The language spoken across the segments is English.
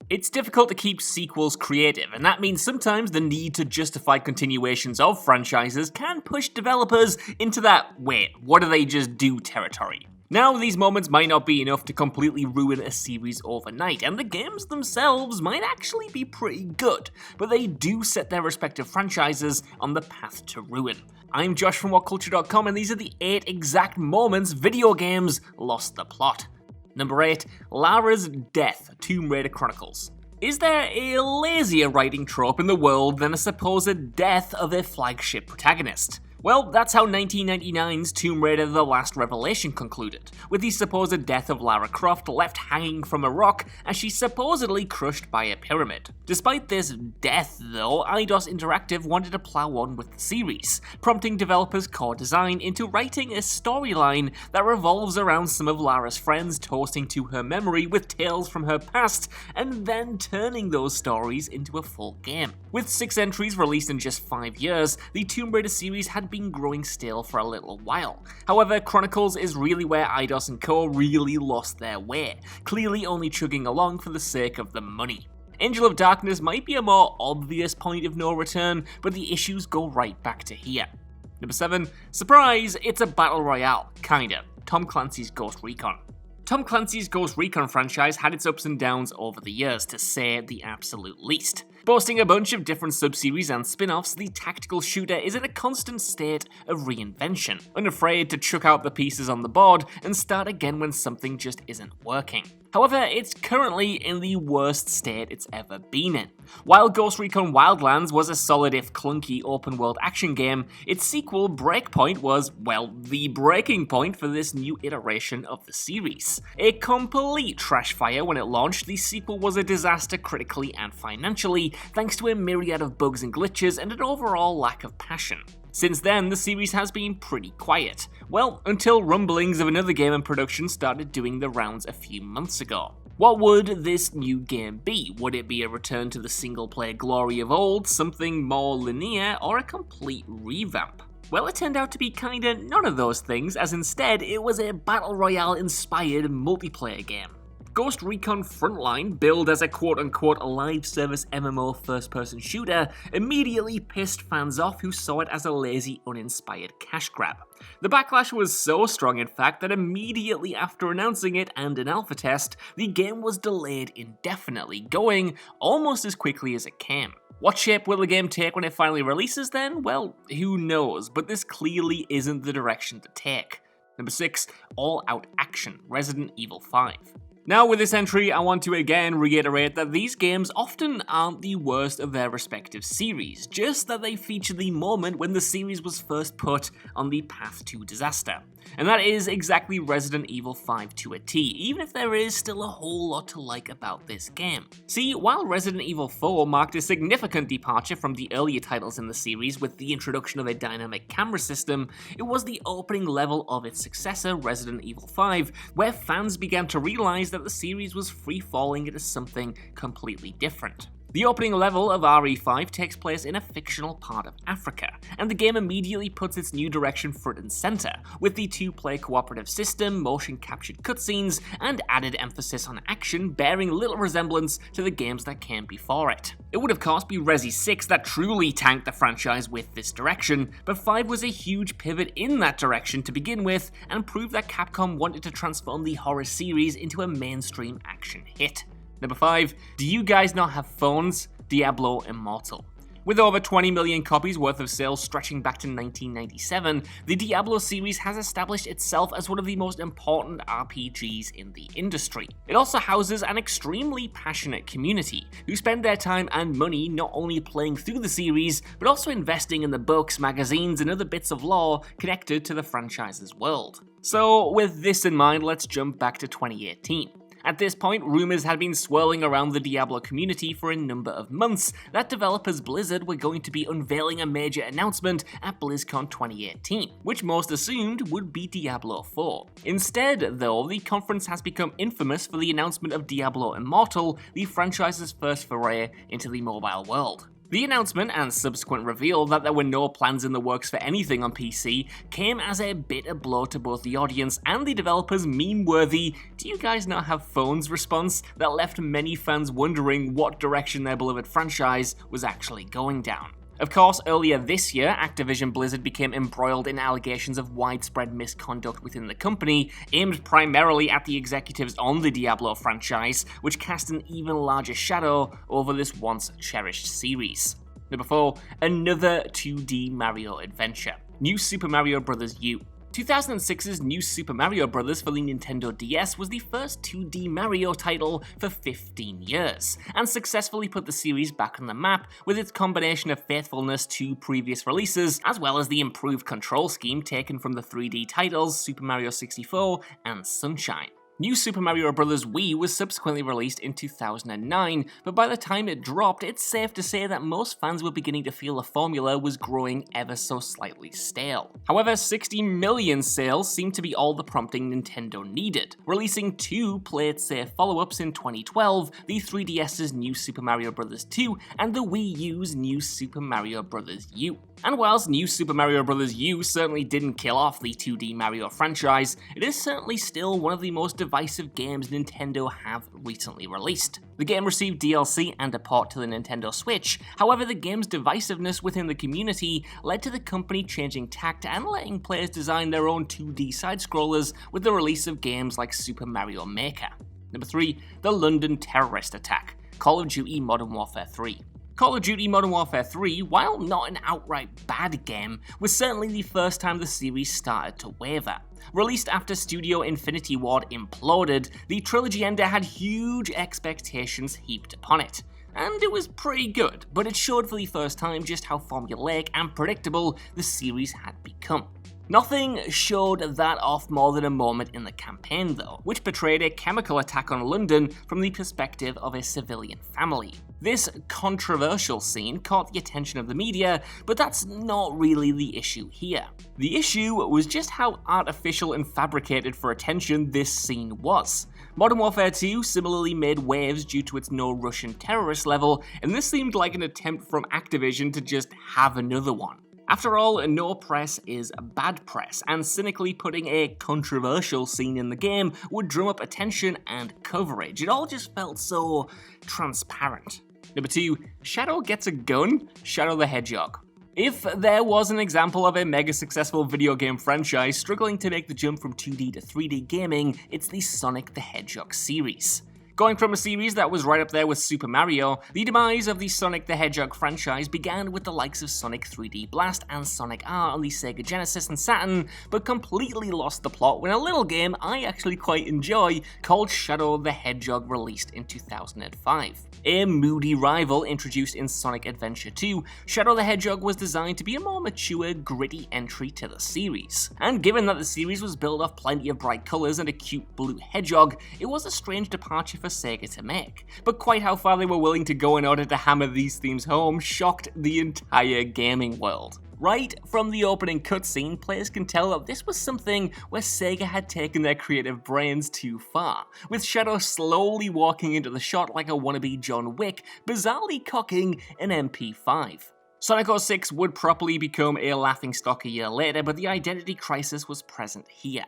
It's difficult to keep sequels creative, and that means sometimes the need to justify continuations of franchises can push developers into that wait, what do they just do territory. Now, these moments might not be enough to completely ruin a series overnight, and the games themselves might actually be pretty good, but they do set their respective franchises on the path to ruin. I'm Josh from WhatCulture.com, and these are the 8 exact moments video games lost the plot. Number 8, LARA'S death, Tomb Raider Chronicles. Is there a lazier writing trope in the world than a supposed death of a flagship protagonist? Well, that's how 1999's Tomb Raider The Last Revelation concluded, with the supposed death of Lara Croft left hanging from a rock as she's supposedly crushed by a pyramid. Despite this death, though, Eidos Interactive wanted to plow on with the series, prompting developers Core Design into writing a storyline that revolves around some of Lara's friends toasting to her memory with tales from her past, and then turning those stories into a full game. With 6 entries released in just 5 years, the Tomb Raider series had been growing stale for a little while. However, Chronicles is really where Eidos and Co. really lost their way, clearly only chugging along for the sake of the money. Angel of Darkness might be a more obvious point of no return, but the issues go right back to here. Number 7, surprise, it's a battle royale, kinda. Tom Clancy's Ghost Recon. Tom Clancy's Ghost Recon franchise had its ups and downs over the years, to say the absolute least. Boasting a bunch of different subseries and spin-offs, the tactical shooter is in a constant state of reinvention, unafraid to chuck out the pieces on the board and start again when something just isn't working. However, it's currently in the worst state it's ever been in. While Ghost Recon Wildlands was a solid if clunky open-world action game, its sequel Breakpoint was, well, the breaking point for this new iteration of the series. A complete trash fire when it launched, the sequel was a disaster critically and financially, thanks to a myriad of bugs and glitches and an overall lack of passion. Since then, the series has been pretty quiet. Well, until rumblings of another game in production started doing the rounds a few months ago. What would this new game be? Would it be a return to the single-player glory of old, something more linear, or a complete revamp? Well, it turned out to be kinda none of those things, as instead it was a battle royale-inspired multiplayer game. Ghost Recon Frontline, billed as a quote-unquote live service MMO first-person shooter, immediately pissed fans off who saw it as a lazy, uninspired cash grab. The backlash was so strong, in fact, that immediately after announcing it and an alpha test, the game was delayed indefinitely, going almost as quickly as it came. What shape will the game take when it finally releases then? Well, who knows, but this clearly isn't the direction to take. Number 6, all-out action, Resident Evil 5. Now with this entry, I want to again reiterate that these games often aren't the worst of their respective series, just that they feature the moment when the series was first put on the path to disaster. And that is exactly Resident Evil 5 to a T, even if there is still a whole lot to like about this game. See, while Resident Evil 4 marked a significant departure from the earlier titles in the series with the introduction of a dynamic camera system, it was the opening level of its successor, Resident Evil 5, where fans began to realize that the series was free-falling into something completely different. The opening level of RE5 takes place in a fictional part of Africa, and the game immediately puts its new direction front and center, with the 2-player cooperative system, motion-captured cutscenes, and added emphasis on action bearing little resemblance to the games that came before it. It would of course be Resi 6 that truly tanked the franchise with this direction, but 5 was a huge pivot in that direction to begin with, and proved that Capcom wanted to transform the horror series into a mainstream action hit. Number 5, do you guys not have phones? Diablo Immortal. With over 20 million copies worth of sales stretching back to 1997, the Diablo series has established itself as one of the most important RPGs in the industry. It also houses an extremely passionate community, who spend their time and money not only playing through the series, but also investing in the books, magazines, and other bits of lore connected to the franchise's world. So with this in mind, let's jump back to 2018. At this point, rumors had been swirling around the Diablo community for a number of months that developers Blizzard were going to be unveiling a major announcement at BlizzCon 2018, which most assumed would be Diablo 4. Instead, though, the conference has become infamous for the announcement of Diablo Immortal, the franchise's first foray into the mobile world. The announcement and subsequent reveal that there were no plans in the works for anything on PC came as a bitter blow to both the audience and the developers' meme-worthy "do you guys not have phones" response that left many fans wondering what direction their beloved franchise was actually going down. Of course, earlier this year, Activision Blizzard became embroiled in allegations of widespread misconduct within the company, aimed primarily at the executives on the Diablo franchise, which cast an even larger shadow over this once-cherished series. Number 4, another 2D Mario adventure. New Super Mario Bros. U. 2006's New Super Mario Bros. For the Nintendo DS was the first 2D Mario title for 15 years, and successfully put the series back on the map with its combination of faithfulness to previous releases, as well as the improved control scheme taken from the 3D titles Super Mario 64 and Sunshine. New Super Mario Bros. Wii was subsequently released in 2009, but by the time it dropped, it's safe to say that most fans were beginning to feel the formula was growing ever so slightly stale. However, 60 million sales seemed to be all the prompting Nintendo needed, releasing 2 play-it-safe follow-ups in 2012, the 3DS's New Super Mario Bros. 2 and the Wii U's New Super Mario Bros. U. And whilst New Super Mario Bros. U certainly didn't kill off the 2D Mario franchise, it is certainly still one of the most divisive games Nintendo have recently released. The game received DLC and a port to the Nintendo Switch, however the game's divisiveness within the community led to the company changing tact and letting players design their own 2D side-scrollers with the release of games like Super Mario Maker. Number 3, the London terrorist attack, Call of Duty Modern Warfare 3. Call of Duty Modern Warfare 3, while not an outright bad game, was certainly the first time the series started to waver. Released after Studio Infinity Ward imploded, the trilogy ender had huge expectations heaped upon it. And it was pretty good, but it showed for the first time just how formulaic and predictable the series had become. Nothing showed that off more than a moment in the campaign though, which portrayed a chemical attack on London from the perspective of a civilian family. This controversial scene caught the attention of the media, but that's not really the issue here. The issue was just how artificial and fabricated for attention this scene was. Modern Warfare 2 similarly made waves due to its no Russian terrorist level, and this seemed like an attempt from Activision to just have another one. After all, no press is bad press, and cynically putting a controversial scene in the game would drum up attention and coverage. It all just felt so transparent. Number 2, Shadow gets a gun, Shadow the Hedgehog. If there was an example of a mega successful video game franchise struggling to make the jump from 2D to 3D gaming, it's the Sonic the Hedgehog series. Going from a series that was right up there with Super Mario, the demise of the Sonic the Hedgehog franchise began with the likes of Sonic 3D Blast and Sonic R on the Sega Genesis and Saturn, but completely lost the plot when a little game I actually quite enjoy called Shadow the Hedgehog released in 2005. A moody rival introduced in Sonic Adventure 2, Shadow the Hedgehog was designed to be a more mature, gritty entry to the series. And given that the series was built off plenty of bright colours and a cute blue hedgehog, it was a strange departure for Sega to make. But quite how far they were willing to go in order to hammer these themes home shocked the entire gaming world. Right from the opening cutscene, players can tell that this was something where Sega had taken their creative brains too far, with Shadow slowly walking into the shot like a wannabe John Wick, bizarrely cocking an MP5. Sonic 06 would properly become a laughingstock a year later, but the identity crisis was present here.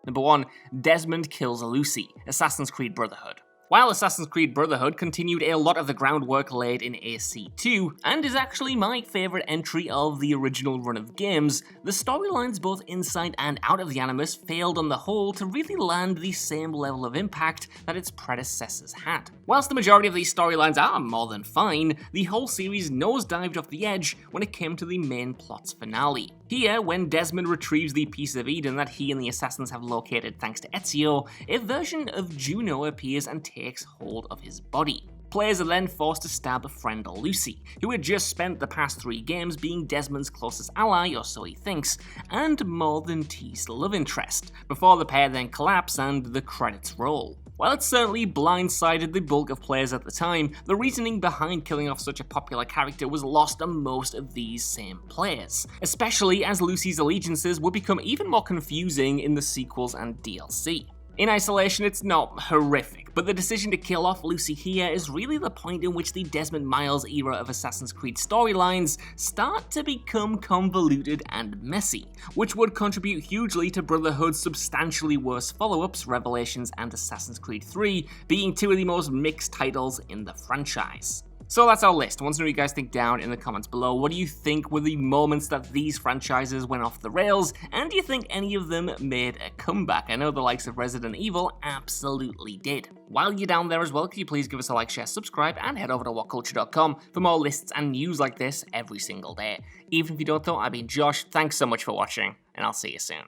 Number 1, Desmond kills Lucy, Assassin's Creed Brotherhood. While Assassin's Creed Brotherhood continued a lot of the groundwork laid in AC2, and is actually my favourite entry of the original run of games, the storylines both inside and out of the Animus failed on the whole to really land the same level of impact that its predecessors had. Whilst the majority of these storylines are more than fine, the whole series nosedived off the edge when it came to the main plot's finale. Here, when Desmond retrieves the piece of Eden that he and the assassins have located thanks to Ezio, a version of Juno appears and takes hold of his body. Players are then forced to stab a friend Lucy, who had just spent the past 3 games being Desmond's closest ally, or so he thinks, and more than teased love interest, before the pair then collapse and the credits roll. While it certainly blindsided the bulk of players at the time, the reasoning behind killing off such a popular character was lost on most of these same players, especially as Lucy's allegiances would become even more confusing in the sequels and DLC. In isolation, it's not horrific, but the decision to kill off Lucy here is really the point in which the Desmond Miles era of Assassin's Creed storylines start to become convoluted and messy, which would contribute hugely to Brotherhood's substantially worse follow-ups, Revelations and Assassin's Creed 3, being two of the most mixed titles in the franchise. So that's our list. I want to know what you guys think down in the comments below. What do you think were the moments that these franchises went off the rails, and do you think any of them made a comeback? I know the likes of Resident Evil absolutely did. While you're down there as well, could you please give us a like, share, subscribe, and head over to WhatCulture.com for more lists and news like this every single day. Even if you don't though, I've been Josh, thanks so much for watching, and I'll see you soon.